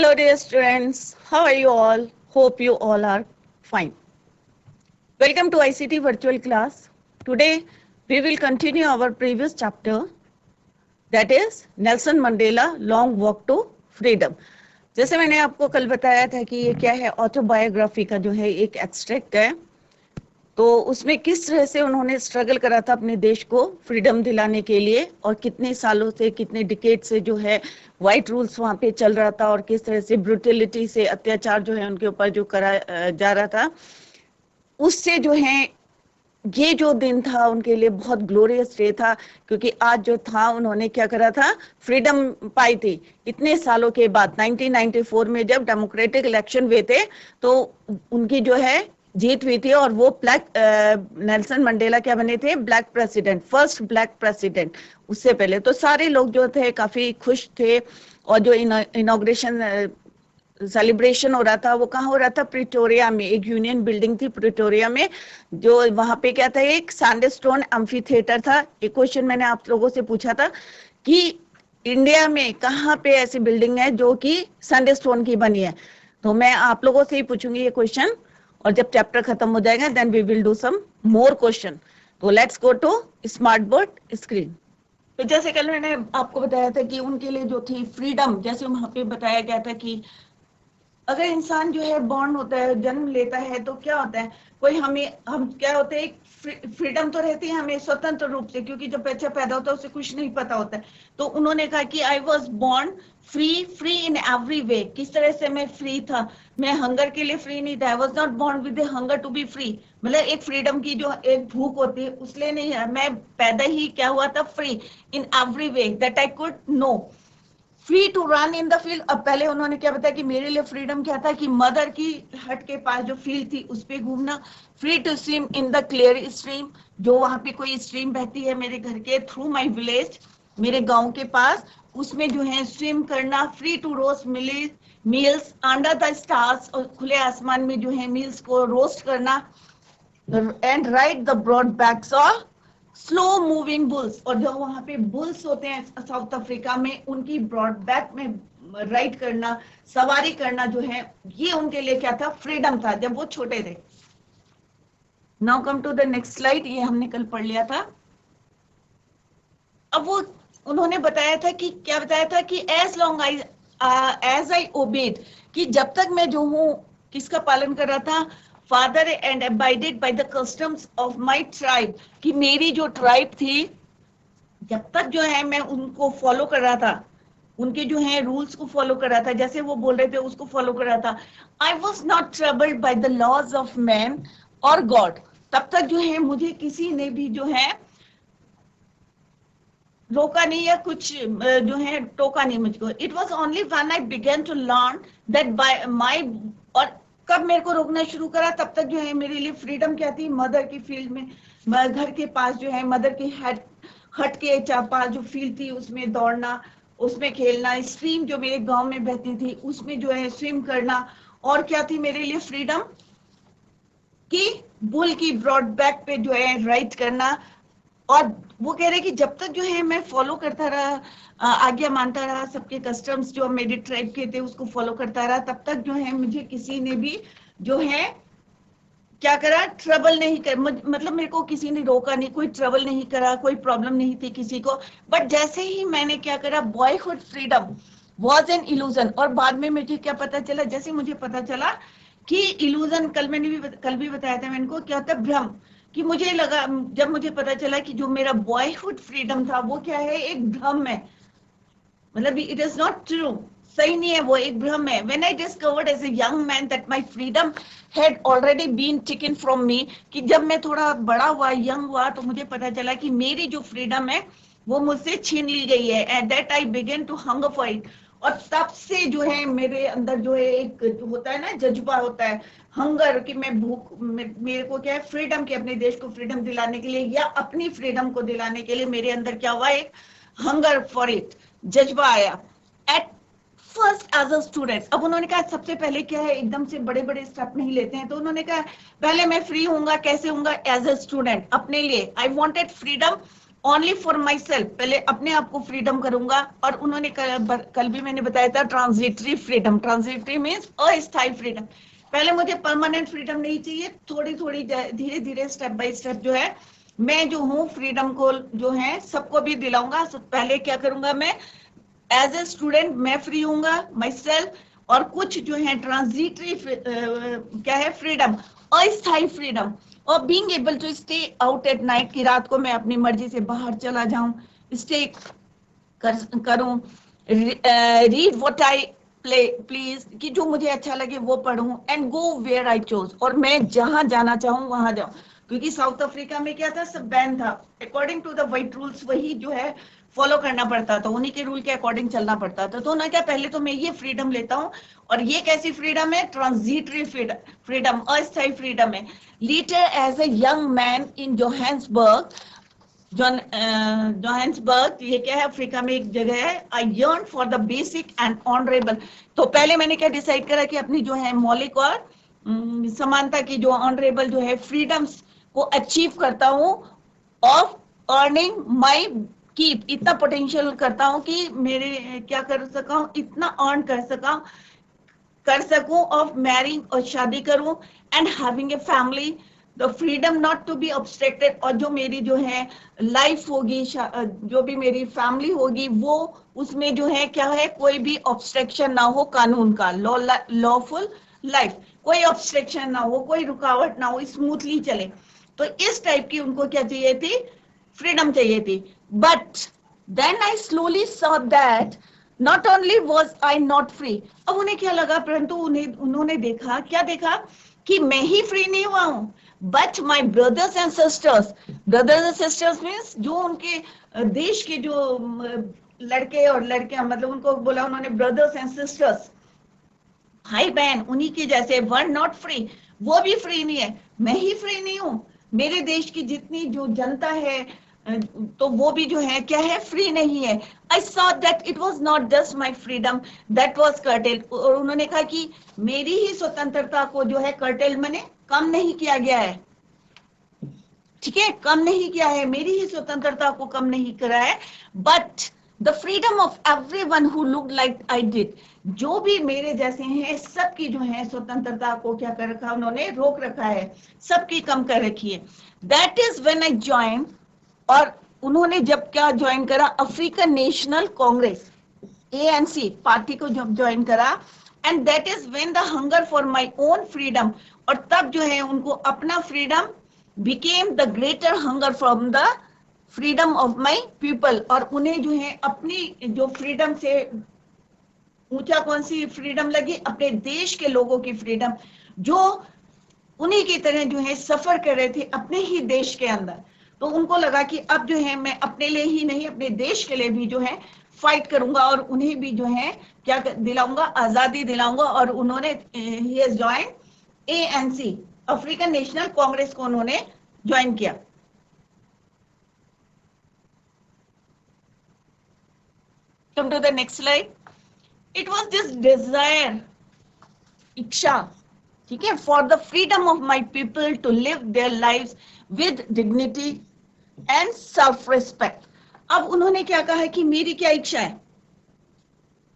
Hello, dear students. How are you all? Hope you all are fine. Welcome to ICT virtual class. Today, we will continue our previous chapter, that is Nelson Mandela Long Walk to Freedom. जैसे मैंने आपको कल बताया था कि ये क्या है, ऑटोबायोग्राफी का जो है एक एक्सट्रैक्ट है। तो उसमें किस तरह से उन्होंने स्ट्रगल करा था अपने देश को फ्रीडम दिलाने के लिए, और कितने सालों से, कितने डिकेड से जो है वाइट रूल्स वहां पे चल रहा था, और किस तरह से ब्रुटलिटी से अत्याचार जो है उनके ऊपर जो करा जा रहा था। उससे जो है ये जो दिन था उनके लिए बहुत ग्लोरियस डे था, क्योंकि आज जो था उन्होंने क्या करा था, फ्रीडम पाई थी इतने सालों के बाद। 1994 में जब डेमोक्रेटिक इलेक्शन हुए थे तो उनकी जो है जीत हुई थी, और वो ब्लैक नेल्सन मंडेला क्या बने थे, black president, first black president. उससे पहले तो सारे लोग जो थे काफी खुश थे, और जो इनॉग्रेशन सेलिब्रेशन हो रहा था वो कहाँ हो रहा था, प्रिटोरिया में। एक यूनियन बिल्डिंग थी प्रिटोरिया में, जो वहां पे क्या था, एक सैंडस्टोन एम्फी थिएटर था। एक क्वेश्चन मैंने आप लोगों से पूछा था कि इंडिया में कहाँ पे ऐसी बिल्डिंग है जो कि सैंडस्टोन की बनी है। तो मैं आप लोगों से ही पूछूंगी ये क्वेश्चन, और जब चैप्टर खत्म हो जाएगा then we will do some more question. तो let's go to smart board screen. तो जैसे कल मैंने आपको बताया था कि उनके लिए जो थी फ्रीडम, जैसे वहां पे बताया गया था कि अगर इंसान जो है बॉर्न होता है, जन्म लेता है, तो क्या होता है, कोई हम क्या होते हैं, फ्रीडम तो रहती है हमें स्वतंत्र रूप से, क्योंकि जब बच्चा पैदा होता है उसे कुछ नहीं पता होता है। तो उन्होंने कहा कि I was born free, free in every वे। किस तरह से मैं फ्री था, मैं हंगर के लिए फ्री नहीं था। I was not born with hunger to be free, मतलब एक फ्रीडम की जो एक भूख होती है उसलिए नहीं है, मैं पैदा ही क्या हुआ था, free in every way that I could know, free to run in the field. अब पहले उन्होंने क्या बताया कि मेरे लिए फ्रीडम क्या था, कि मदर की हट के पास जो फील्ड थी उस पे घूमना, free to swim in the clear stream, जो वहां पे कोई स्ट्रीम बहती है मेरे घर के थ्रू माय विलेज, मेरे गांव के पास, उसमें जो है स्विम करना, free to roast meals under the stars, और खुले आसमान में जो है मील्स को रोस्ट करना, and ride the broad backs of slow moving bulls, और जो वहां पे बुल्स होते हैं साउथ अफ्रीका में, उनकी ब्रॉड बैक में राइड करना, सवारी करना जो है, ये उनके लिए क्या था, फ्रीडम था जब वो छोटे थे। Now come to the next slide, ये हमने कल पढ़ लिया था। अब वो उन्होंने बताया था कि क्या बताया था कि एज आई ओबेड, कि जब तक मैं जो हूँ किसका पालन कर रहा था, father and abided by the customs of my tribe, कि मेरी जो ट्राइब थी जब तक जो है मैं उनको फॉलो कर रहा था, उनके जो है रूल्स को फॉलो कर रहा था, जैसे वो बोल रहे थे उसको फॉलो कर रहा था। I was not troubled by the laws of man और गॉड, तब तक जो है मुझे किसी ने भी जो है रोका नहीं, या कुछ जो है टोका नहीं मुझको। It was only when I began to learn that by my, और कब मेरे को रोकना शुरू करा, तब तक जो है मेरे लिए फ्रीडम क्या थी, मदर की फील्ड में, घर के पास जो है मदर की हट के पास जो फील्ड थी उसमें दौड़ना, उसमें खेलना, स्ट्रीम जो मेरे गांव में बहती थी उसमें जो है स्विम करना, और क्या थी मेरे लिए फ्रीडम, कि बुल की ब्रॉड बैक पे जो है राइड करना। और वो कह रहे कि जब तक जो है मैं फॉलो करता रहा, आज्ञा मानता रहा, सबके कस्टम्स जो मेरे ट्राइब के थे उसको फॉलो करता रहा, तब तक जो है मुझे किसी ने भी जो है क्या करा, ट्रबल नहीं कर, मतलब मेरे को किसी ने रोका नहीं, कोई ट्रबल नहीं करा, कोई प्रॉब्लम नहीं थी किसी को। बट जैसे ही मैंने क्या करा, boyhood freedom was an illusion. और बाद में मुझे क्या पता चला, जैसे मुझे पता चला कि इल्यूजन, कल भी बताया था मैंने को, क्या था, भ्रम, कि मुझे लगा, जब मुझे पता चला कि जो मेरा बॉयहुड फ्रीडम था वो क्या है, एक भ्रम है, मतलब इट इज नॉट ट्रू, सही नहीं है, वो एक भ्रम है। When I discovered as a young man that my freedom had already been taken from me, कि जब मैं थोड़ा बड़ा हुआ, यंग हुआ, तो मुझे पता चला कि मेरी जो फ्रीडम है वो मुझसे छीन ली गई है, and that I began to hunger for it. और तब से जो है मेरे अंदर जो है एक होता है ना, जज्बा होता है, हंगर, कि मैं भूख, मेरे को क्या है, फ्रीडम के, अपने देश को फ्रीडम दिलाने के लिए, या अपनी फ्रीडम को दिलाने के लिए मेरे अंदर क्या हुआ, एक हंगर फॉर इट, जज्बा आया। At first as a student, अब उन्होंने कहा सबसे पहले क्या है, एकदम से बड़े बड़े स्टेप नहीं लेते हैं, तो उन्होंने कहा पहले मैं फ्री होऊंगा, कैसे होऊंगा, एज अ स्टूडेंट, अपने लिए। I wanted freedom only for my self, पहले अपने आप को फ्रीडम करूंगा। और उन्होंने कल भी मैंने बताया था ट्रांजिटरी फ्रीडम, ट्रांजिटरी मीन्स अस्थायी फ्रीडम। पहले मुझे परमानेंट फ्रीडम नहीं चाहिए, थोड़ी थोड़ी धीरे धीरे स्टेप बाय स्टेप जो है मैं जो हूँ फ्रीडम को जो है सबको भी दिलाऊंगा। पहले क्या करूंगा मैं, एज ए स्टूडेंट मैं फ्री हूंगा माई सेल्फ, और कुछ जो है ट्रांजिटरी क्या है फ्रीडम, अस्थायी फ्रीडम। और being able to stay out at night, की रात को मैं अपनी मर्जी से बाहर चला जाऊं, स्टे करूं, read what I play please, कि जो मुझे अच्छा लगे वो पढूं, and go where I chose, और मैं जहां जाना चाहूं वहां जाऊं। क्योंकि साउथ अफ्रीका में क्या था, सब बैन था, according to the white rules वही जो है फॉलो करना पड़ता था, उन्हीं के रूल के अकॉर्डिंग चलना पड़ता था। तो ना क्या, पहले तो मैं ये फ्रीडम लेता हूँ, और ये कैसी फ्रीडम है, ट्रांजिटरी फ्रीडम, अस्थायी फ्रीडम है। Later as a young man in Johannesburg, Johannesburg ये क्या है, अफ्रीका में एक जगह है, I yearn for the basic and honourable. तो पहले मैंने क्या डिसाइड करा कि अपनी जो है मौलिक और समानता की जो ऑनरेबल जो है फ्रीडम्स को अचीव करता हूँ, ऑफ अर्निंग माई कीप, इतना पोटेंशियल करता हूँ कि मेरे क्या कर सका हूँ, इतना अर्न कर सकूं, ऑफ मैरिंग और शादी करूं, and having a family, the freedom not to be obstructed, और जो मेरी जो है लाइफ होगी, जो भी मेरी फैमिली होगी, वो उसमें जो है क्या है, कोई भी ऑब्स्ट्रक्शन ना हो कानून का, लॉफुल लाइफ, कोई ऑब्स्ट्रक्शन ना हो, कोई रुकावट ना हो, स्मूथली चले। तो इस टाइप की उनको क्या चाहिए थी, फ्रीडम चाहिए थी। But then I slowly saw that not only was I not free, अब उन्हें क्या लगा, परंतु उन्होंने देखा, क्या देखा, कि मैं ही फ्री नहीं हुआ हूं, but my brothers and sisters, brothers and sisters means जो उनके देश के जो लड़के और लड़कियां, मतलब उनको बोला उन्होंने ब्रदर्स एंड सिस्टर्स, भाई बहन, उन्हीं के जैसे, वर नॉट फ्री, वो भी फ्री नहीं है, मैं ही फ्री नहीं हूं, मेरे देश की जितनी जो जनता है तो वो भी जो है क्या है, फ्री नहीं है। I saw that it was not just my freedom that was cartel, और उन्होंने कहा कि मेरी ही स्वतंत्रता को जो है कर्टेल मैंने कम नहीं किया गया है, ठीक है, कम नहीं किया है, मेरी ही स्वतंत्रता को कम नहीं करा है, but the freedom of everyone who look like I did, जो भी मेरे जैसे हैं सबकी जो है स्वतंत्रता को क्या कर रखा, उन्होंने रोक रखा है, सबकी कम कर रखी है। That is when I join, और उन्होंने जब क्या ज्वाइन करा, African National Congress, ANC party को जब ज्वाइन करा, and that is when the hunger for my own freedom, और तब जो है उनको अपना freedom became the greater hunger from the freedom of my people, और उन्हें जो है अपनी जो फ्रीडम से ऊंचा कौन सी फ्रीडम लगी, अपने देश के लोगों की फ्रीडम, जो उन्हीं की तरह जो है सफर कर रहे थे अपने ही देश के अंदर। तो उनको लगा कि अब जो है मैं अपने लिए ही नहीं, अपने देश के लिए भी जो है फाइट करूंगा, और उन्हें भी जो है क्या दिलाऊंगा, आजादी दिलाऊंगा। और उन्होंने ही has join ANC, African National Congress को उन्होंने ज्वाइन किया। Come to the next slide. It was this desire, इच्छा, ठीक है, for the freedom of my people to live their lives with dignity and self respect. अब उन्होंने क्या कहा कि मेरी क्या इच्छा है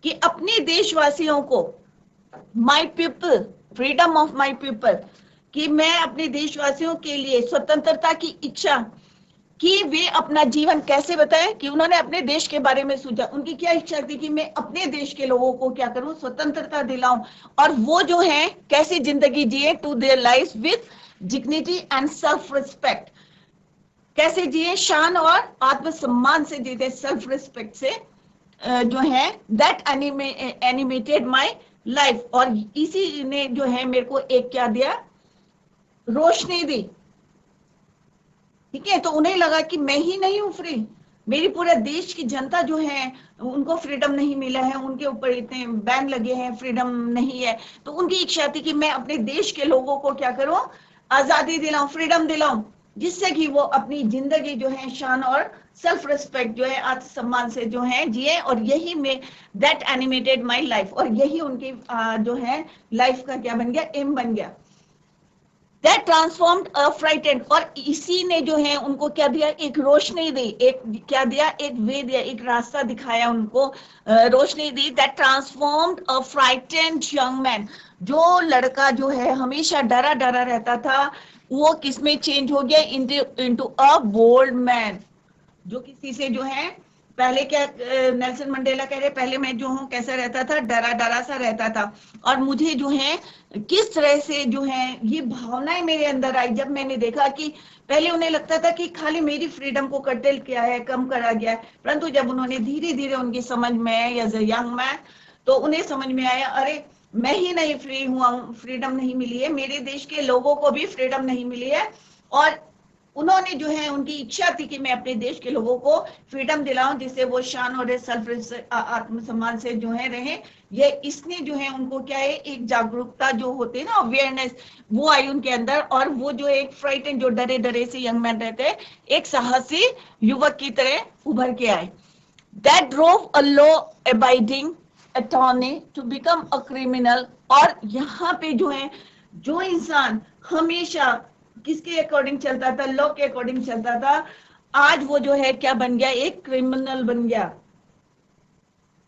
कि अपने देशवासियों को, my people, freedom of my people, कि मैं अपने देशवासियों के लिए स्वतंत्रता की इच्छा, कि वे अपना जीवन कैसे बताएं, कि उन्होंने अपने देश के बारे में सोचा, उनकी क्या इच्छा थी कि मैं अपने देश के लोगों को क्या करूं, स्वतंत्रता दिलाऊं, और वो जो है कैसी जिंदगी जिए, to their life with dignity and self respect, कैसे जिए, शान और आत्मसम्मान से जीते, सेल्फ रिस्पेक्ट से जो है, दैट एनिमेटेड माय लाइफ, और इसी ने जो है मेरे को एक क्या दिया, रोशनी दी, ठीक है। तो उन्हें लगा कि मैं ही नहीं हूं फ्री, मेरी पूरे देश की जनता जो है उनको फ्रीडम नहीं मिला है, उनके ऊपर इतने बैन लगे हैं, फ्रीडम नहीं है। तो उनकी इच्छा थी कि मैं अपने देश के लोगों को क्या करूं, आजादी दिलाऊं, फ्रीडम दिलाऊं, जिससे कि वो अपनी जिंदगी जो है शान और सेल्फ रिस्पेक्ट जो है आत्मसम्मान से जो है जिए, और यही में दैट एनिमेटेड माय लाइफ, और यही उनकी जो है लाइफ का क्या बन गया, एम बन गया। दैट ट्रांसफॉर्म्ड अ फ्राइटेंड, और इसी ने जो है उनको क्या दिया, एक रोशनी दी, एक क्या दिया, एक वे दिया, एक रास्ता दिखाया उनको, रोशनी दी। That transformed a frightened young man, जो लड़का जो है हमेशा डरा डरा रहता था, वो किसमें चेंज हो गया, इनटू अ बोल्ड मैन, जो किसी से जो है, पहले क्या नेल्सन मंडेला कह रहे, पहले मैं जो हूँ कैसा रहता था, डरा डरा सा रहता था, और मुझे जो है किस तरह से जो है ये भावनाएं मेरे अंदर आई, जब मैंने देखा कि पहले उन्हें लगता था कि खाली मेरी फ्रीडम को कर्टेल किया है, कम करा गया है, परंतु जब उन्होंने धीरे धीरे उनकी समझ में या यंग मैन, तो उन्हें समझ में आया, अरे मैं ही नहीं फ्री हुआ, फ्रीडम नहीं मिली है, मेरे देश के लोगों को भी फ्रीडम नहीं मिली है, और उन्होंने जो है, उनकी इच्छा थी कि मैं अपने देश के लोगों को फ्रीडम दिलाऊं, जिससे वो शान और सेल्फ आत्मसम्मान से जो है रहे। ये इसने जो है उनको क्या है, एक जागरूकता जो होती है ना, अवेयरनेस, वो आई उनके अंदर, और वो जो एक फ्राइटन, जो डरे डरे से यंग मैन रहते हैं, एक साहसी युवक की तरह उभर के आए। That drove a law abiding attorney to become a criminal, और यहाँ पे जो है, जो इंसान हमेशा किसके अकॉर्डिंग चलता था, लॉ के अकॉर्डिंग चलता था, आज वो जो है क्या बन गया, एक क्रिमिनल बन गया।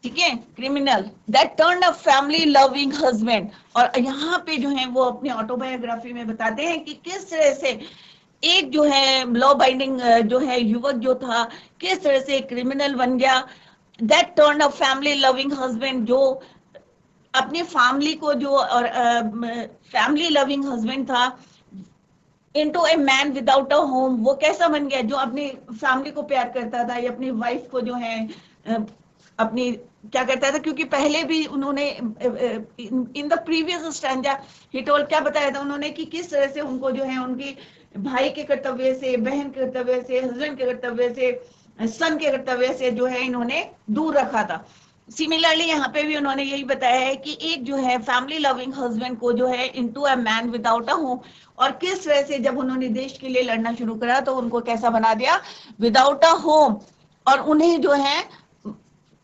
ठीक है, criminal. That turn a family loving husband, और यहाँ पे जो है वो अपनी ऑटोबायोग्राफी में बताते हैं कि किस तरह से एक जो है लॉ बाइंडिंग जो है युवक जो था, किस तरह से क्रिमिनल बन गया। That turn a family loving husband, जो अपनी फैमिली को जो, और फैमिली लविंग हस्बैंड था, into a man without a home, वो कैसा बन गया, जो अपनी फैमिली को प्यार करता था, या अपनी वाइफ को जो है अपनी क्या करता था, क्योंकि पहले भी उन्होंने in the previous stanza he told, क्या बताया था उन्होंने कि किस तरह से उनको जो है उनकी भाई के कर्तव्य से, बहन के कर्तव्य से, हस्बैंड के कर्तव्य से, सन के कर्तव्य से जो है इन्होंने दूर रखा था। सिमिलरली यहाँ पे भी उन्होंने यही बताया है कि एक जो है फैमिली लविंग हस्बैंड को जो है into a man without a home, और किस तरह से जब उन्होंने देश के लिए लड़ना शुरू करा तो उनको कैसा बना दिया, विदाउट अ होम। और उन्हें जो है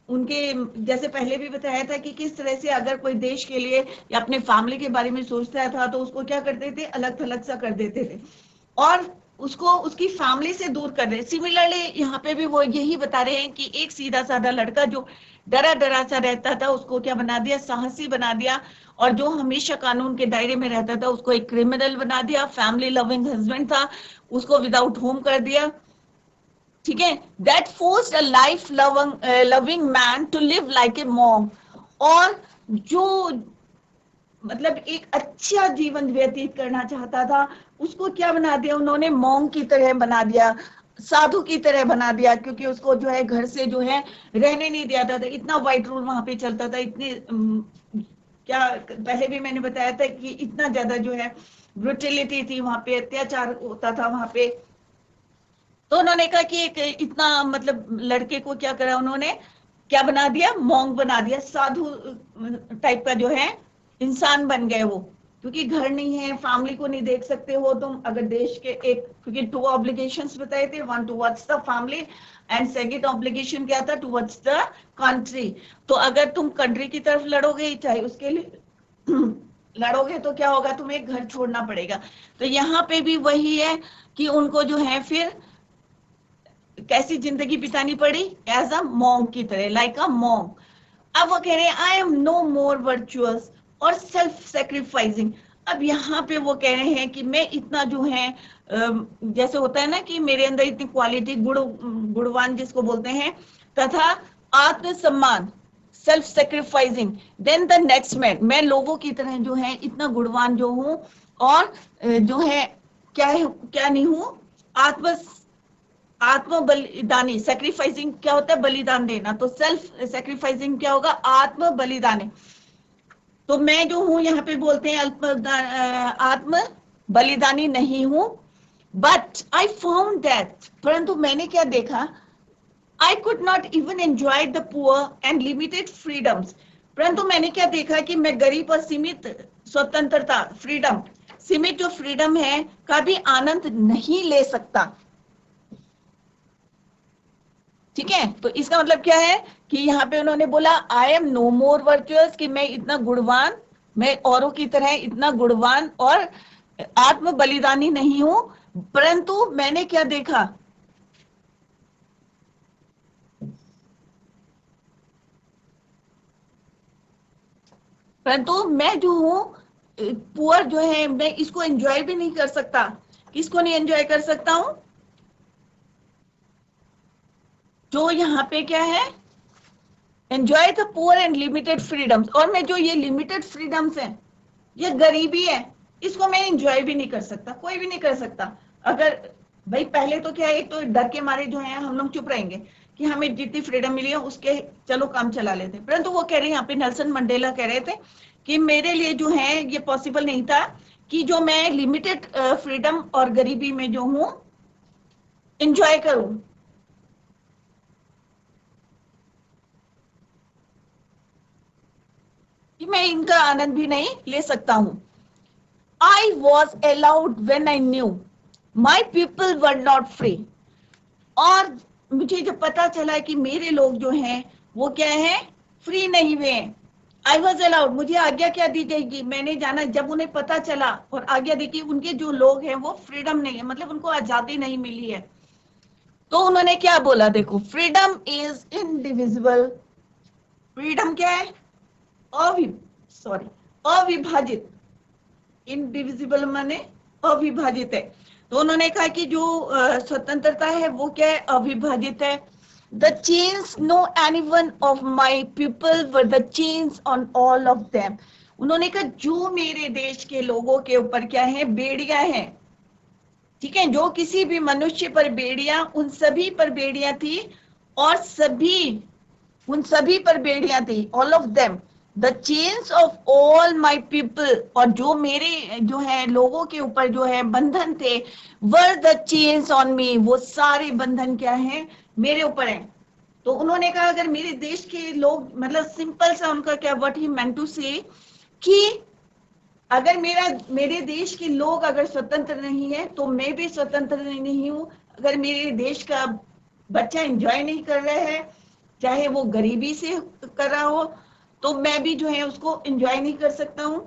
उनके, जैसे पहले भी बताया था कि किस तरह से अगर कोई देश के लिए या अपने फैमिली के बारे में सोचता था तो उसको क्या करते थे, अलग थलग सा कर देते थे, और उसको उसकी फैमिली से दूर कर रहे। सिमिलरली यहाँ पे भी वो यही बता रहे हैं कि एक सीधा साधा लड़का जो डरा डरा सा रहता था, उसको क्या बना दिया, साहसी बना दिया, और जो हमेशा कानून के दायरे में रहता था उसको एक क्रिमिनल बना दिया। फैमिली लविंग हस्बैंड था, उसको विदाउट होम कर दिया। ठीक है, that forced a life loving man to live like a monk, और जो मतलब एक अच्छा जीवन व्यतीत करना चाहता था, उसको क्या बना दिया उन्होंने, मॉन्क की तरह बना दिया, साधु की तरह बना दिया, क्योंकि उसको जो है घर से जो है रहने नहीं दिया था, इतना वाइट रूल वहां पे चलता था, इतने क्या पहले भी मैंने बताया था कि इतना ज्यादा जो है ब्रुटलिटी थी वहां पे, अत्याचार होता था वहां पे। तो उन्होंने कहा कि एक इतना मतलब लड़के को क्या करा उन्होंने, क्या बना दिया, मॉन्क बना दिया, साधु टाइप का जो है इंसान बन गए वो, क्योंकि घर नहीं है, फैमिली को नहीं देख सकते हो तुम, अगर देश के एक, क्योंकि टू ऑब्लिगेशंस बताए थे, one towards the family and second obligation क्या था, टुवर्ड्स द कंट्री। तो अगर तुम कंट्री की तरफ लड़ोगे, चाहे उसके लिए लड़ोगे, तो क्या होगा, तुम्हें एक घर छोड़ना पड़ेगा। तो यहाँ पे भी वही है कि उनको जो है फिर कैसी जिंदगी बितानी पड़ी, एज अ मॉन्क की तरह, लाइक अ मॉन्क। अब वो कह रहे हैं I am no more virtuous और सेल्फ सेक्रीफाइसिंग। अब यहाँ पे वो कह रहे हैं कि मैं इतना जो है जैसे होता है ना कि मेरे अंदर इतनी क्वालिटी, गुणवान जिसको बोलते हैं, तथा आत्मसम्मान, self sacrificing, then the next man, मैं लोगों की तरह जो है इतना गुणवान जो हूँ, और जो है क्या नहीं हूँ, आत्म आत्म बलिदानी, सेक्रीफाइसिंग क्या होता है, बलिदान देना, तो सेल्फ सेक्रीफाइसिंग क्या होगा, आत्म बलिदानी। तो मैं जो हूं यहाँ पे बोलते हैं आत्म बलिदानी नहीं हूं, बट आई फाउंड दैट, परंतु मैंने क्या देखा, I could not even enjoy the poor and limited freedoms, परंतु मैंने क्या देखा कि मैं गरीब और सीमित स्वतंत्रता, फ्रीडम, सीमित जो फ्रीडम है का भी आनंद नहीं ले सकता। ठीक है, तो इसका मतलब क्या है कि यहाँ पे उन्होंने बोला I am no more virtuous, कि मैं इतना गुणवान, मैं औरों की तरह इतना गुणवान और आत्म बलिदानी नहीं हूं, परंतु मैंने क्या देखा, परंतु मैं जो हूं पुअर जो है, मैं इसको एंजॉय भी नहीं कर सकता। किसको नहीं एंजॉय कर सकता हूं? जो यहाँ पे क्या है, enjoy the poor and limited freedoms. और मैं जो ये लिमिटेड फ्रीडम्स है, ये गरीबी है, इसको मैं एंजॉय भी नहीं कर सकता, कोई भी नहीं कर सकता। अगर भाई पहले तो क्या है, एक तो डर के मारे जो है हम लोग चुप रहेंगे कि हमें जितनी फ्रीडम मिली है उसके चलो काम चला लेते, परंतु वो कह रहे हैं यहाँ पे, नेल्सन मंडेला कह रहे थे कि मेरे लिए जो है ये पॉसिबल नहीं था कि जो मैं लिमिटेड फ्रीडम और गरीबी में जो हूं एंजॉय करूं। कि मैं इनका आनंद भी नहीं ले सकता हूं। I was allowed when I knew my people were not free। और मुझे जब पता चला कि मेरे लोग जो हैं वो क्या है, फ्री नहीं हुए हैं। आई वॉज अलाउड, मुझे आज्ञा क्या दी जाएगी, मैंने जाना जब उन्हें पता चला और आज्ञा दी कि उनके जो लोग हैं वो फ्रीडम नहीं है, मतलब उनको आजादी नहीं मिली है, तो उन्होंने क्या बोला, देखो, फ्रीडम इज इनडिविजिबल। फ्रीडम क्या है, अवि सॉरी अविभाजित। इनडिविजिबल माने अविभाजित है। तो उन्होंने कहा कि जो स्वतंत्रता है वो क्या है, अविभाजित है। The chains no anyone of my people were the chains on all of them. उन्होंने कहा जो मेरे देश के लोगों के ऊपर क्या है, बेड़ियां हैं, ठीक है, जो किसी भी मनुष्य पर बेड़ियां, उन सभी पर बेड़ियां थी, और सभी, उन सभी पर बेड़ियां थी, all of them. The chains of all my people, और जो मेरे जो है लोगों के ऊपर जो है बंधन थे, were the chains on me, वो सारे बंधन क्या है, मेरे ऊपर है। तो उन्होंने कहा अगर मेरे देश के लोग, मतलब सिंपल सा उनका क्या, व्हाट ही मेंट टू से, कि अगर मेरे देश के लोग अगर स्वतंत्र नहीं है तो मैं भी स्वतंत्र नहीं हूं। अगर मेरे देश का बच्चा एंजॉय नहीं कर रहा है, चाहे वो गरीबी से कर रहा हो, तो मैं भी जो है उसको एंजॉय नहीं कर सकता हूँ।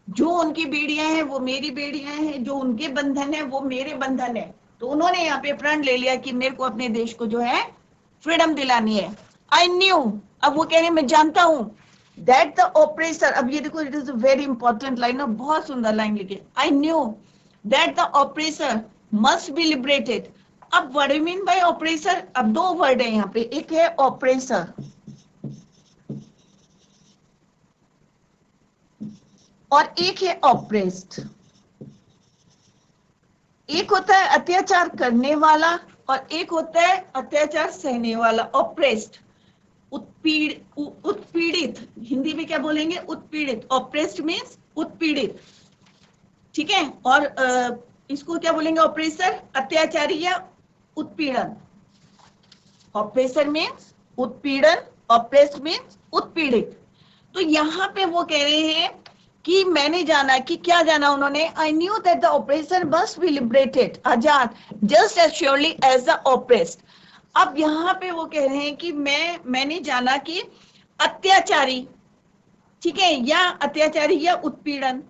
जो उनकी बेड़ियां हैं वो मेरी बेड़ियां हैं, जो उनके बंधन है वो मेरे बंधन है। तो उन्होंने यहाँ पे प्रण ले लिया कि मेरे को अपने देश को जो है फ्रीडम दिलानी है। आई न्यू, अब वो कह रहे हैं मैं जानता हूं, दैट द ऑपरेसर, अब ये देखो, it is a very important line, ना बहुत सुंदर लाइन लिखी, I knew that the oppressor must be liberated. अब what do mean by oppressor, अब दो वर्ड है यहाँ पे, एक है ऑपरेसर और एक है ऑपरेस्ड। एक होता है अत्याचार करने वाला और एक होता है अत्याचार सहने वाला, ऑपरेस्ड। उत्पीड़ित, हिंदी में क्या बोलेंगे, उत्पीड़ित। ऑपरेस्ड मीन्स उत्पीड़ित, ठीक है। और इसको क्या बोलेंगे, ऑपरेसर, अत्याचारी या उत्पीड़न। ऑपरेसर मीन्स उत्पीड़न, ऑपरेस्ड मीन्स उत्पीड़ित। तो यहाँ पे वो कह रहे हैं कि मैंने जाना, कि क्या जाना उन्होंने, I knew that the oppressor must be liberated, आजाद, just as surely as the oppressed. अब यहाँ पे वो कह रहे हैं कि मैंने जाना कि अत्याचारी, ठीक है, या अत्याचारी या उत्पीड़न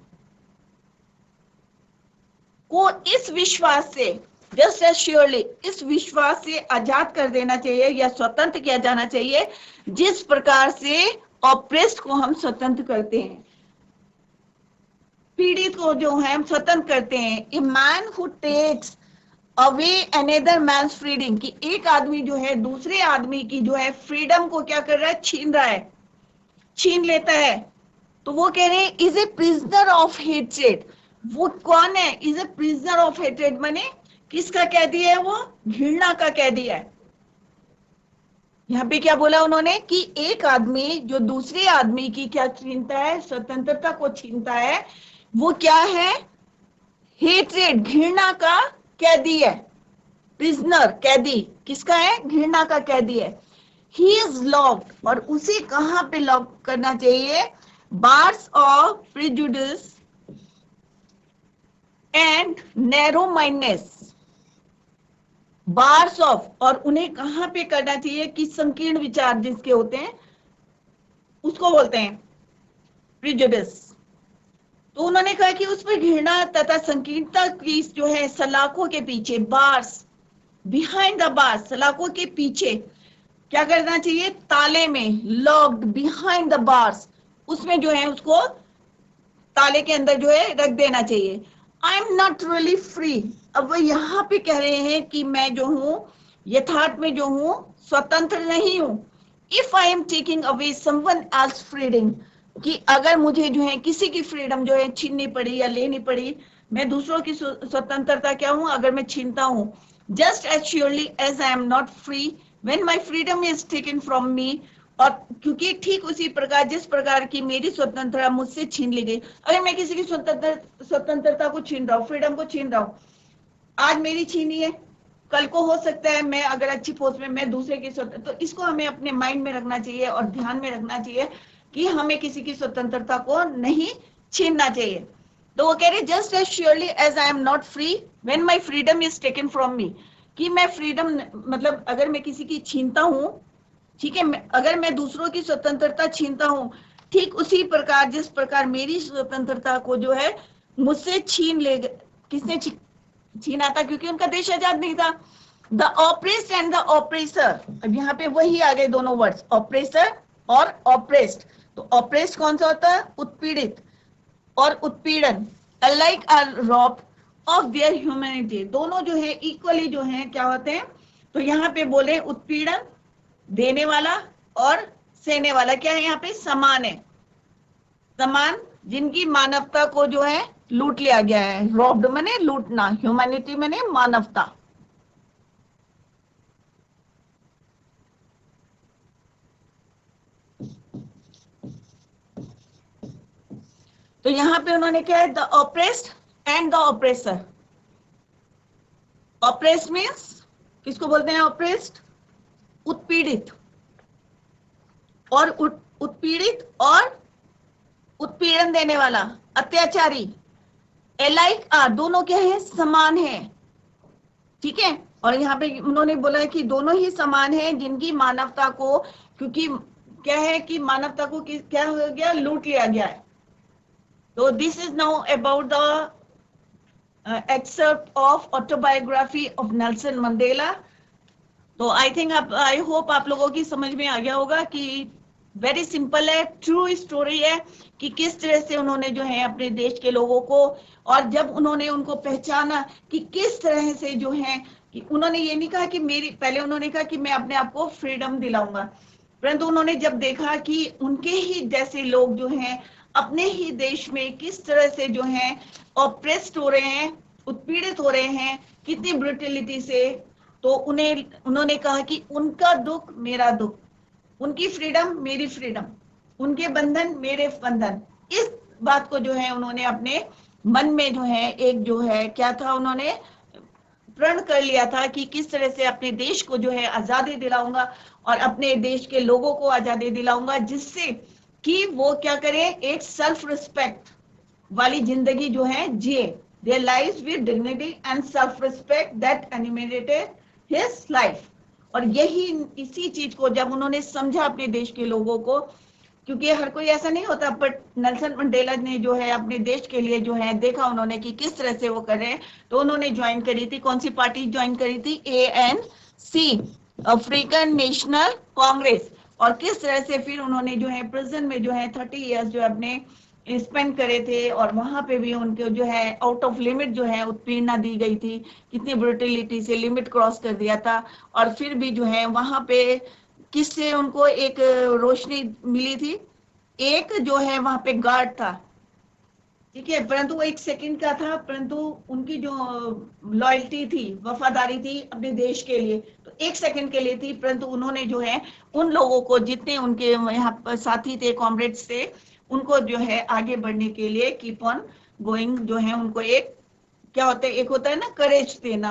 को इस विश्वास से, जस्ट एज श्योरली, इस विश्वास से आजाद कर देना चाहिए या स्वतंत्र किया जाना चाहिए, जिस प्रकार से ऑपरेस्ड को हम स्वतंत्र करते हैं, पीड़ित को जो है हम स्वतंत्र करते हैं। A man who takes away another man's freedom, कि एक आदमी जो है दूसरे आदमी की जो है फ्रीडम को क्या कर रहा है, छीन रहा है, छीन लेता है। तो वो कह रहे हैं is a prisoner of hatred. वो कौन है, is a prisoner of hatred, माने किसका कैदी है, वो घृणा का कैदी है। यहाँ पे क्या बोला उन्होंने कि एक आदमी जो दूसरे आदमी की क्या छीनता है, स्वतंत्रता को छीनता है, वो क्या है, हेट्रेड, घृणा का कैदी है। प्रिजनर, कैदी किसका है, घृणा का कैदी है। ही इज लॉक्ड, और उसे कहां पे लॉक करना चाहिए, bars of prejudice and narrow mindness, bars of, और उन्हें कहां पे करना चाहिए कि संकीर्ण विचार जिसके होते हैं उसको बोलते हैं प्रिजुडिस, तो उन्होंने कहा कि उस पर घृणा तथा संकीर्णता की जो है सलाखों के पीछे, बार्स, बिहाइंड द बार्स, सलाखों के पीछे क्या करना चाहिए, ताले में, लॉक्ड बिहाइंड द बार्स, उसमें जो है उसको ताले के अंदर जो है रख देना चाहिए। आई एम नॉट रियली फ्री। अब वो यहाँ पे कह रहे हैं कि मैं जो हूँ यथार्थ में जो हूँ स्वतंत्र नहीं हूँ। If I am taking away someone else freedom, कि अगर मुझे जो है किसी की फ्रीडम जो है छीननी पड़ी या लेनी पड़ी, मैं दूसरों की स्वतंत्रता क्या हूँ अगर मैं छीनता हूँ। Just as surely as I am not free when my freedom is taken from me, और क्योंकि ठीक उसी प्रकार जिस प्रकार की मेरी स्वतंत्रता मुझसे छीन ली गई, अगर मैं किसी की स्वतंत्रता को छीन रहा हूँ, फ्रीडम को छीन रहा हूँ, आज मेरी छीनी है, कल को हो सकता है मैं अगर अच्छी पोस्ट में मैं दूसरे की स्वतंत्र, तो इसको हमें अपने माइंड में रखना चाहिए और ध्यान में रखना चाहिए कि हमें किसी की स्वतंत्रता को नहीं छीनना चाहिए। तो वो कह रहे just as surely as I am not free when my freedom is taken from me, कि मैं फ्रीडम मतलब अगर मैं किसी की छीनता हूँ, ठीक है, अगर मैं दूसरों की स्वतंत्रता छीनता हूँ, ठीक उसी प्रकार जिस प्रकार मेरी स्वतंत्रता को जो है मुझसे छीन ले, किसने छीना था, क्योंकि उनका देश आजाद नहीं था। The oppressed and the oppressor, अब यहाँ पे वही आ गए दोनों वर्ड्स, ऑपरेसर और ऑपरेस्ड। तो ऑपरेस्ड कौन सा होता है, उत्पीड़ित, और उत्पीड़न alike are robbed of their humanity, दोनों जो है इक्वली जो है क्या होते हैं। तो यहाँ पे बोले उत्पीड़न देने वाला और सहने वाला क्या है, यहाँ पे समान है, समान, जिनकी मानवता को जो है लूट लिया गया है। रॉब्ड माने लूटना, ह्यूमैनिटी माने मानवता। तो यहाँ पे उन्होंने क्या है, the oppressed and the oppressor. Oppressed means किसको बोलते हैं, ऑपरेस्ड उत्पीड़ित, और उत्पीड़ित और उत्पीड़न देने वाला अत्याचारी, एलाइक आर, दोनों क्या है, समान है, ठीक है। और यहाँ पे उन्होंने बोला है कि दोनों ही समान है जिनकी मानवता को, क्योंकि क्या है कि मानवता को क्या हो गया, लूट लिया गया है। तो this is now about the excerpt of autobiography of Nelson Mandela. तो आई थिंक आप, आई होप आप लोगों की समझ में आ गया होगा कि वेरी सिंपल है, ट्रू स्टोरी है कि किस तरह से उन्होंने जो है अपने देश के लोगों को, और जब उन्होंने उनको पहचाना कि किस तरह से जो है, कि उन्होंने ये नहीं कहा कि मेरी, पहले उन्होंने कहा कि मैं अपने आप को फ्रीडम दिलाऊंगा, परंतु उन्होंने जब देखा कि उनके ही जैसे लोग जो हैं अपने ही देश में किस तरह से जो है ऑप्रेस्ड हो रहे हैं, उत्पीड़ित हो रहे हैं, कितनी ब्रुटलिटी से, तो उन्होंने कहा कि उनका दुख मेरा दुख, उनकी फ्रीडम मेरी फ्रीडम, उनके बंधन मेरे बंधन, इस बात को जो है उन्होंने अपने मन में जो है एक जो है क्या था, उन्होंने प्रण कर लिया था कि किस तरह से अपने देश को जो है आजादी दिलाऊंगा और अपने देश के लोगों को आजादी दिलाऊंगा, जिससे कि वो क्या करें, एक सेल्फ रिस्पेक्ट वाली जिंदगी जो है जिए, there lives with dignity and self respect that animated his life. और यही, इसी चीज को जब उन्होंने समझा अपने देश के लोगों को, क्योंकि हर कोई ऐसा नहीं होता, बट नेल्सन मंडेला ने जो है अपने देश के लिए जो है देखा उन्होंने कि किस तरह से वो कर रहे हैं, तो उन्होंने ज्वाइन करी थी, कौन सी पार्टी ज्वाइन करी थी, ANC, अफ्रीकन नेशनल कांग्रेस। और किस तरह से फिर उन्होंने जो है प्रिजन में जो है 30 इयर्स जो अपने स्पेंड करे थे, और वहां पे भी उनको जो है आउट ऑफ लिमिट जो है उत्पीड़ना दी गई थी, कितनी ब्रुटलिटी से लिमिट क्रॉस कर दिया था, और फिर भी जो है वहां पे किससे उनको एक रोशनी मिली थी, एक जो है वहां पे गार्ड था, ठीक है, परंतु वो 1 सेकंड का था, परंतु उनकी जो लॉयल्टी थी, वफादारी थी अपने देश के लिए, तो 1 सेकंड के लिए थी, परंतु उन्होंने जो है उन लोगों को, जितने उनके यहाँ पर साथी थे, कॉमरेड्स थे, उनको जो है आगे बढ़ने के लिए कीप ऑन गोइंग जो है उनको एक क्या होता है, एक होता है ना करेज देना,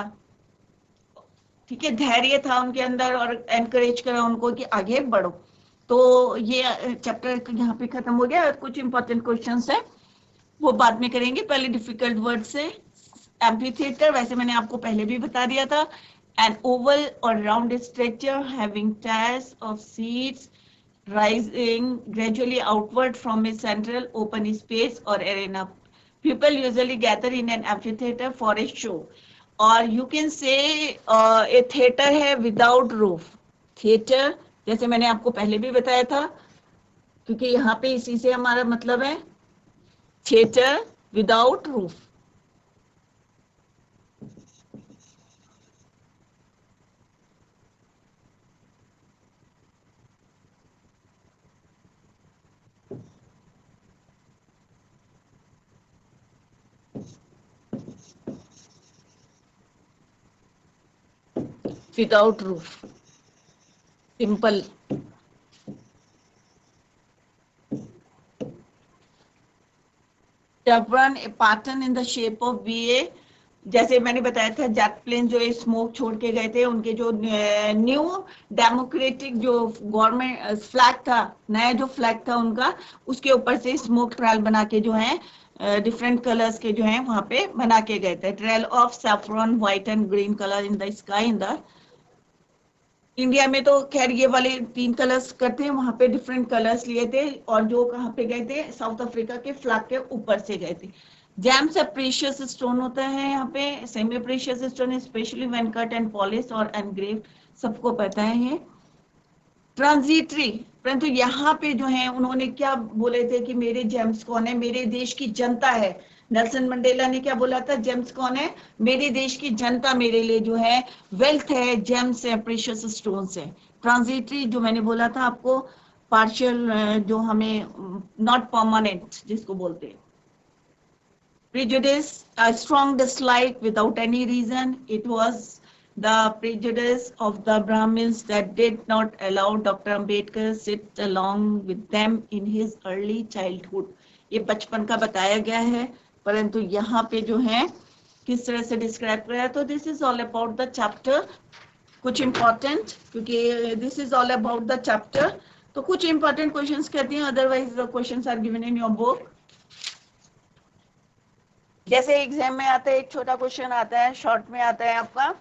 ठीक है, धैर्य था उनके अंदर और एनकरेज करा उनको कि आगे बढ़ो। तो ये चैप्टर यहाँ पे खत्म हो गया। कुछ इंपॉर्टेंट क्वेश्चंस है वो बाद में करेंगे, पहले डिफिकल्ट वर्ड से। एम्फीथिएटर वैसे मैंने आपको पहले भी बता दिया था, एन ओवल और round structure having tyres of seats rising gradually outward from a central open space or arena, people usually gather in an amphitheater for a show, or you can say a theater है without roof. theater जैसे मैंने आपको पहले भी बताया था, क्योंकि यहाँ पे इसी से हमारा मतलब है theater without roof. Without roof. Simple. Chevron, a pattern in the shape of VA. जैसे मैंने बताया था जेट प्लेन जो स्मोक छोड़ के गए थे, उनके जो न्यू डेमोक्रेटिक जो गवर्नमेंट फ्लैग था, नया जो फ्लैग था उनका, उसके ऊपर से स्मोक ट्रायल बना के जो है डिफरेंट कलर्स के जो है वहां पे बना के गए थे. Trail of saffron white and green colour in the sky. In the India में तो खैर ये वाले 3 कलर्स करते हैं, वहां पे डिफरेंट कलर्स लिए थे, और जो कहाँ पे गए थे, साउथ अफ्रीका के फ्लैग के ऊपर से गए थे. जैम्स अ प्रीशियस स्टोन होता है यहाँ पे, semi precious stone, specially when cut and polish और एनग्रेव, सबको पता है ये. ट्रांजिटरी, परंतु यहाँ पे जो है उन्होंने क्या बोले थे कि मेरे जेम्स कौन है, मेरे देश की जनता है. नेल्सन मंडेला ने क्या बोला था, जेम्स कौन है, मेरे देश की जनता मेरे लिए जो है वेल्थ है, जेम्स है, प्रेशियस स्टोन्स है. ट्रांजिटरी जो मैंने बोला था आपको, पार्शियल, जो हमें नॉट परमानेंट जिसको बोलते हैं. Prejudice, a strong dislike without any reason. It was the prejudice of the Brahmins that did not allow Dr. Ambedkar sit along with them in his early childhood. ये बचपन का बताया गया है, परंतु यहाँ पे जो है किस तरह से डिस्क्राइब किया है. तो this is all about the chapter. कुछ इंपॉर्टेंट, क्योंकि this is all about the chapter, तो कुछ इंपॉर्टेंट क्वेश्चंस कहती हैं, otherwise the questions are given in your book. जैसे एग्जाम में आता है, एक छोटा क्वेश्चन आता है, शॉर्ट में आता है आपका.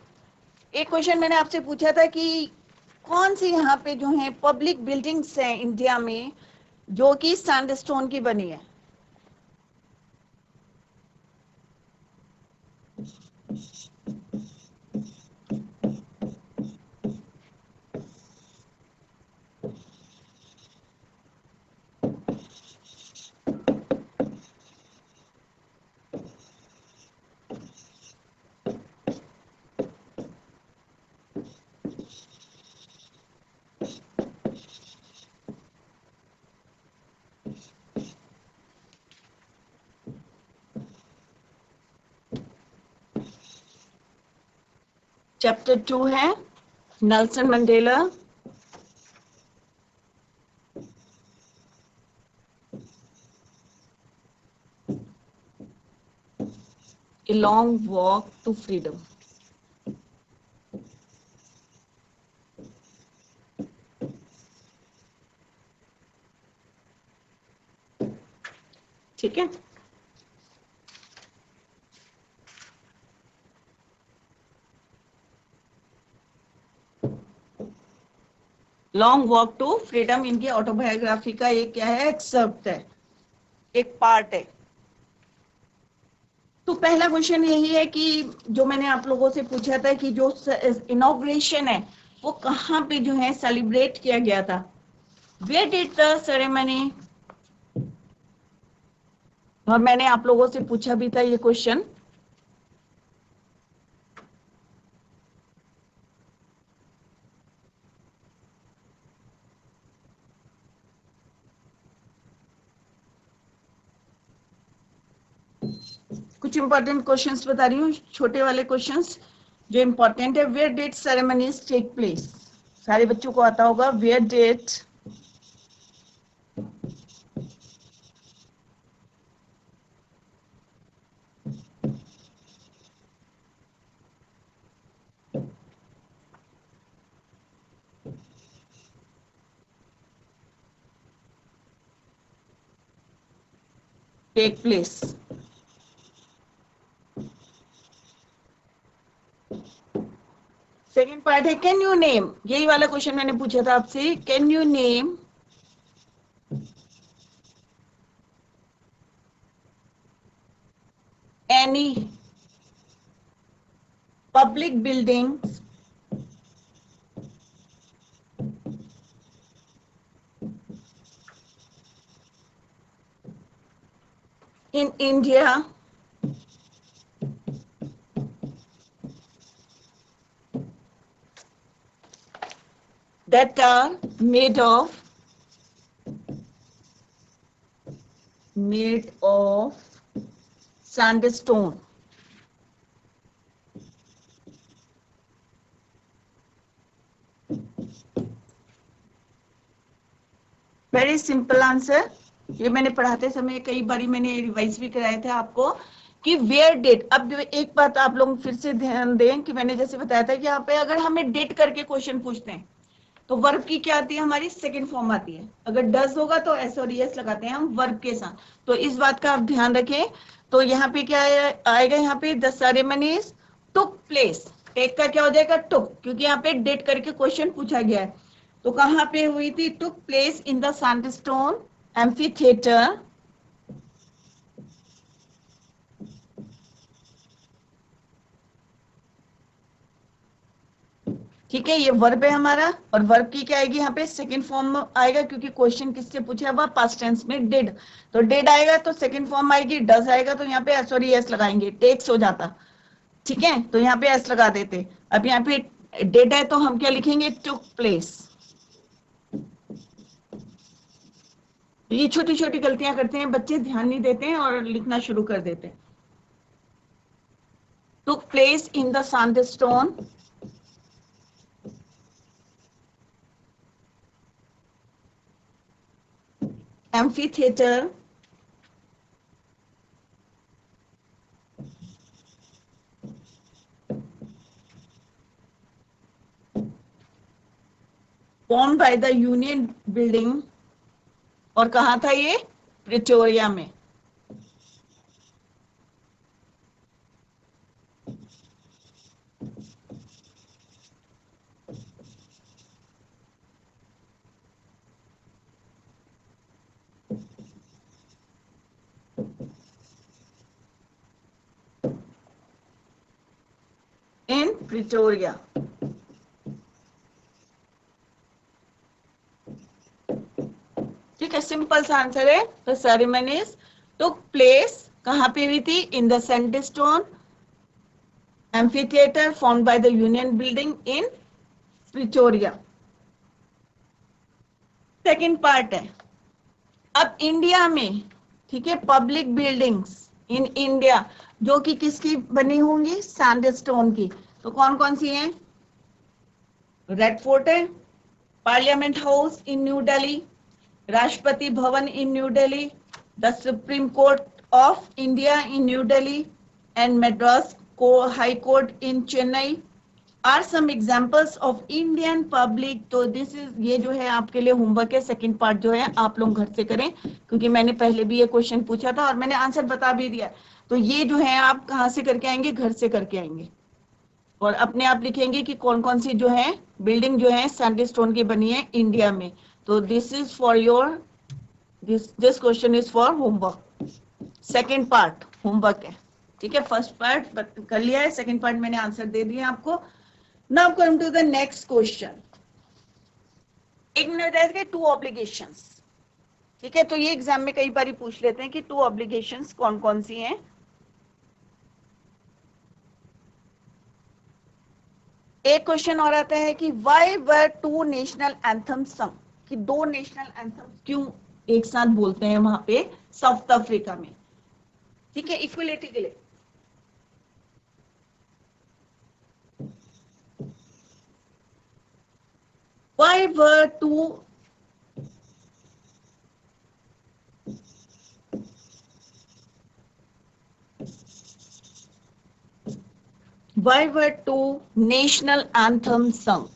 एक क्वेश्चन मैंने आपसे पूछा था कि कौन सी यहाँ पे जो है पब्लिक बिल्डिंग्स हैं इंडिया में जो कि सैंडस्टोन की बनी है. चैप्टर 2 है Nelson Mandela. A long walk to freedom. ठीक है. लॉन्ग वॉक टू फ्रीडम इनकी ऑटोबायोग्राफी का एक क्या है, एक्सर्प्ट है, एक पार्ट है. तो पहला क्वेश्चन यही है कि जो मैंने आप लोगों से पूछा था कि जो इनॉग्रेशन है वो कहाँ पे जो है सेलिब्रेट किया गया था. वेयर डिड द सेरेमनी, और मैंने आप लोगों से पूछा भी था ये क्वेश्चन. कुछ इंपॉर्टेंट क्वेश्चंस बता रही हूँ, छोटे वाले क्वेश्चंस जो इंपॉर्टेंट है. Where did ceremonies take place, सारे बच्चों को आता होगा. Where did take place. Second part है कैन यू नेम, यही वाला क्वेश्चन मैंने पूछा था आपसे. Can you name any public buildings in India that are made of sandstone. Very simple answer. ये मैंने पढ़ाते समय कई बारी मैंने रिवाइज भी कराए थे आपको कि वेयर डेट. अब एक बात आप लोग फिर से ध्यान दें कि मैंने जैसे बताया था कि यहाँ पे अगर हमें डेट करके क्वेश्चन पूछते हैं तो वर्ब की क्या आती है, हमारी सेकंड फॉर्म आती है. अगर डज होगा तो एस और एस लगाते हैं हम वर्ब के साथ. तो इस बात का आप ध्यान रखें. तो यहाँ पे क्या आएगा, यहाँ पे the ceremonies took place. Take का क्या हो जाएगा, टुक, क्योंकि यहाँ पे डेट करके क्वेश्चन पूछा गया है. तो कहाँ पे हुई थी, took place in the sandstone amphi theatre. ठीक है, ये वर्ब है हमारा. और वर्ब की क्या आएगी यहाँ पे, सेकंड फॉर्म आएगा, क्योंकि क्वेश्चन किससे पूछा हुआ, पास्ट टेंस में डिड. तो डिड आएगा तो सेकंड फॉर्म आएगी. डज आएगा तो यहाँ पे एस और एस लगाएंगे, टेक्स हो जाता. ठीक है, तो यहाँ पे एस लगा देते. अब यहाँ पे डिड है तो हम क्या लिखेंगे, टुक प्लेस. ये छोटी छोटी गलतियां करते हैं बच्चे, ध्यान नहीं देते हैं और लिखना शुरू कर देते हैं. Took place in the sandstone amphitheater formed by the Union Building. और कहा था ये, प्रिटोरिया में. इन प्रिटोरिया. ठीक है, सिंपल सा आंसर है. द सेरेमनीज टुक प्लेस कहाँ पे हुई थी, in the sandstone amphitheatre formed by the union building in Pretoria. Second part है. अब इंडिया में, ठीक है, पब्लिक बिल्डिंग्स इन इंडिया जो कि किसकी बनी होंगी, सैंडस्टोन की. तो कौन कौन सी हैं, रेड फोर्ट है, Parliament House in New Delhi, Rashtrapati Bhavan in New Delhi, the Supreme Court of India in New Delhi and Madras को High Court in Chennai are some examples of Indian public. तो दिस इज, ये जो है आपके लिए होमवर्क है. सेकंड पार्ट जो है आप लोग घर से करें, क्योंकि मैंने पहले भी ये क्वेश्चन पूछा था और मैंने आंसर बता भी दिया. तो ये जो है आप कहाँ से करके आएंगे, घर से करके आएंगे. और अपने आप लिखेंगे कि कौन कौन सी जो है बिल्डिंग जो है सैंडस्टोन की बनी है इंडिया में. तो this is for your, this question is for homework. Second part homework है. ठीक है, फर्स्ट पार्ट कर लिया है, सेकेंड पार्ट मैंने आंसर दे दिया आपको. Now come to the next question. एक मैंने बताया था कि टू ऑब्लिगेशंस. ठीक है, तो ये एग्जाम में कई बार पूछ लेते हैं कि टू ऑब्लिगेशंस कौन कौन सी हैं. एक क्वेश्चन और आता है कि why were two national anthem sung, कि दो नेशनल एंथम क्यों एक साथ बोलते हैं वहां पे साउथ अफ्रीका में. ठीक है, इक्वलिटी के लिए. Why were two national anthems sung?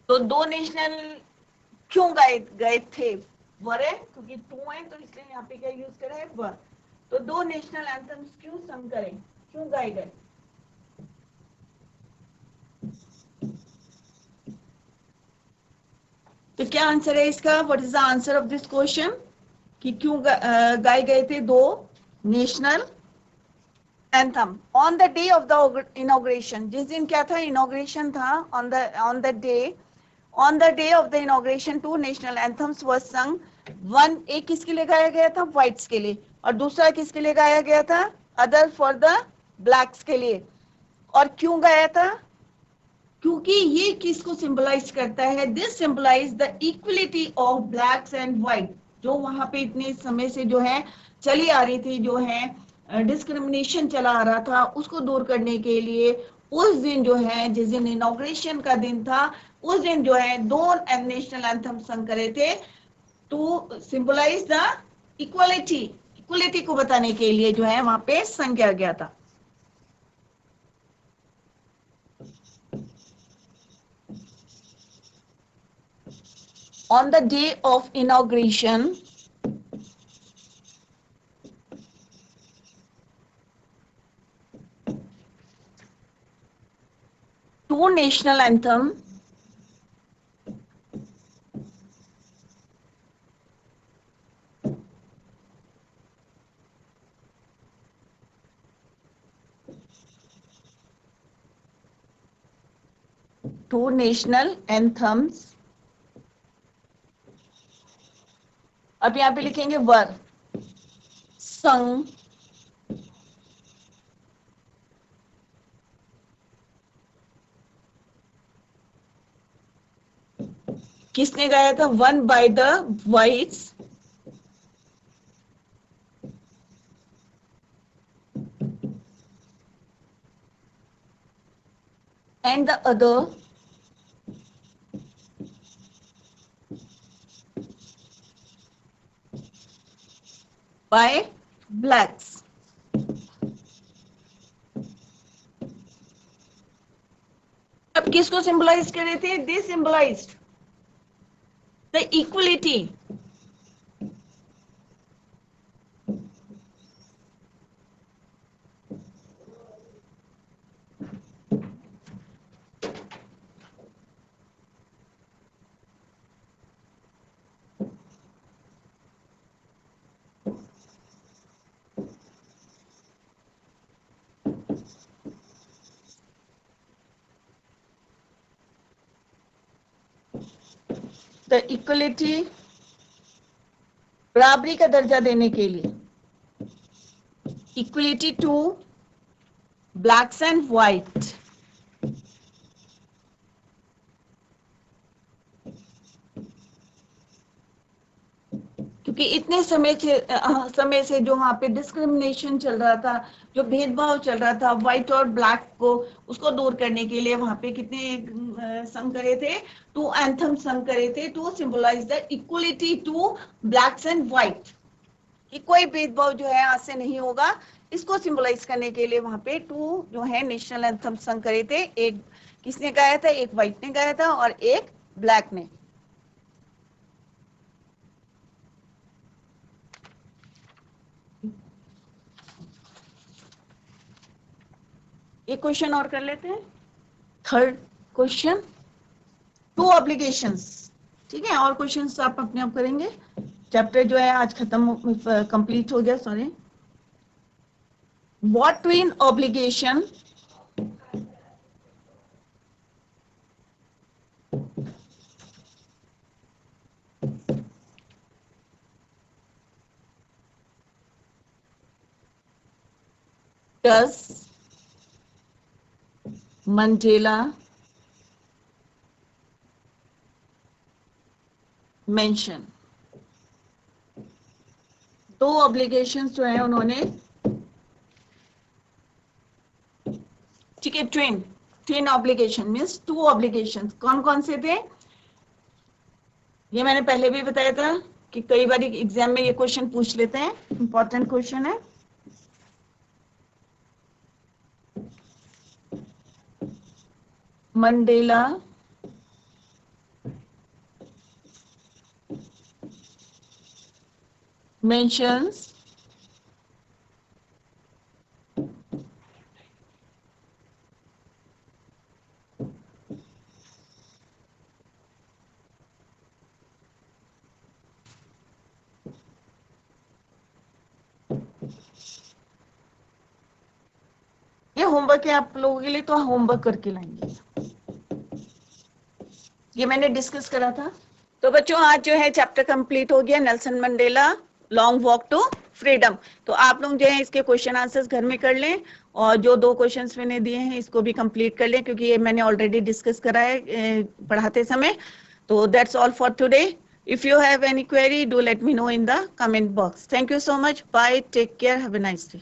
तो दो नेशनल क्यों गए गए थे, वर है क्योंकि टू है तो इसलिए यहाँ पे क्या यूज करा है, वर। तो दो नेशनल एंथम्स क्यों संग करें, क्यों गाए गए। तो क्या आंसर है इसका, what is the answer of this question, कि क्यों गाए गए थे दो national anthem on the day of the inauguration. जिस दिन क्या था, इनॉग्रेशन था, on the day of the inauguration two national anthems were sung. One एक किसके लिए गाया गया था, व्हाइट्स के लिए, और दूसरा किसके लिए गाया गया था, अदर फॉर द ब्लैक्स के लिए। और क्यों गाया था, क्योंकि ये किसको सिंबलाइज करता है, this symbolize the equality of blacks and white. जो वहां पे इतने समय से जो है चली आ रही थी, जो है डिस्क्रिमिनेशन चला आ रहा था, उसको दूर करने के लिए उस दिन जो है, जिस दिन इनॉग्रेशन का दिन था, उस दिन जो है दो नेशनल एंथम संग करे थे, to symbolize the equality, equality को बताने के लिए जो है वहां पे संग किया गया था। On the day of inauguration, two national anthem two national anthems, अब यहाँ पे लिखेंगे वर संग किसने गाया था, one by the whites and the other by blacks. अब किसको सिंबलाइज कर रहे थे, they symbolized the equality, the equality, बराबरी का दर्जा देने के लिए, equality to blacks and white. क्योंकि इतने समय से जो वहाँ पे डिस्क्रिमिनेशन चल रहा था, जो भेदभाव चल रहा था व्हाइट और ब्लैक को, उसको दूर करने के लिए वहाँ पे कितने संग करे थे, टू एंथम संग करे थे to symbolize the equality to blacks and white, कि कोई भेदभाव जो है आज से नहीं होगा, इसको सिंबलाइज करने के लिए वहाँ पे टू जो है नेशनल एंथम संग करे थे। एक किसने गाया था, एक व्हाइट ने गाया था और एक ब्लैक ने। एक क्वेश्चन और कर लेते हैं, थर्ड क्वेश्चन, टू ऑब्लिगेशंस। ठीक है, और क्वेश्चंस आप अपने आप करेंगे, चैप्टर जो है आज खत्म कंप्लीट हो गया, sorry. What twin obligation does Mandela mention. दो ऑब्लिगेशंस जो है उन्होंने, ठीक है, twin, twin obligation means two obligations, कौन कौन से थे, ये मैंने पहले भी बताया था कि कई बार एग्जाम में ये क्वेश्चन पूछ लेते हैं, इंपॉर्टेंट क्वेश्चन है। मंडेला mentions ये होमवर्क है आप लोगों के लिए, तो होमवर्क करके लाएंगे। ये मैंने डिस्कस करा था। तो बच्चों आज जो है चैप्टर कंप्लीट हो गया, Nelson Mandela long walk to freedom. तो आप लोग जो है इसके क्वेश्चन आंसर्स घर में कर लें, और जो 2 क्वेश्चंस मैंने दिए हैं इसको भी कंप्लीट कर लें, क्योंकि ये मैंने ऑलरेडी डिस्कस करा है पढ़ाते समय। तो that's all for today. If you have any query, do let me know in the comment box. Thank you so much, bye, take care, have a nice day.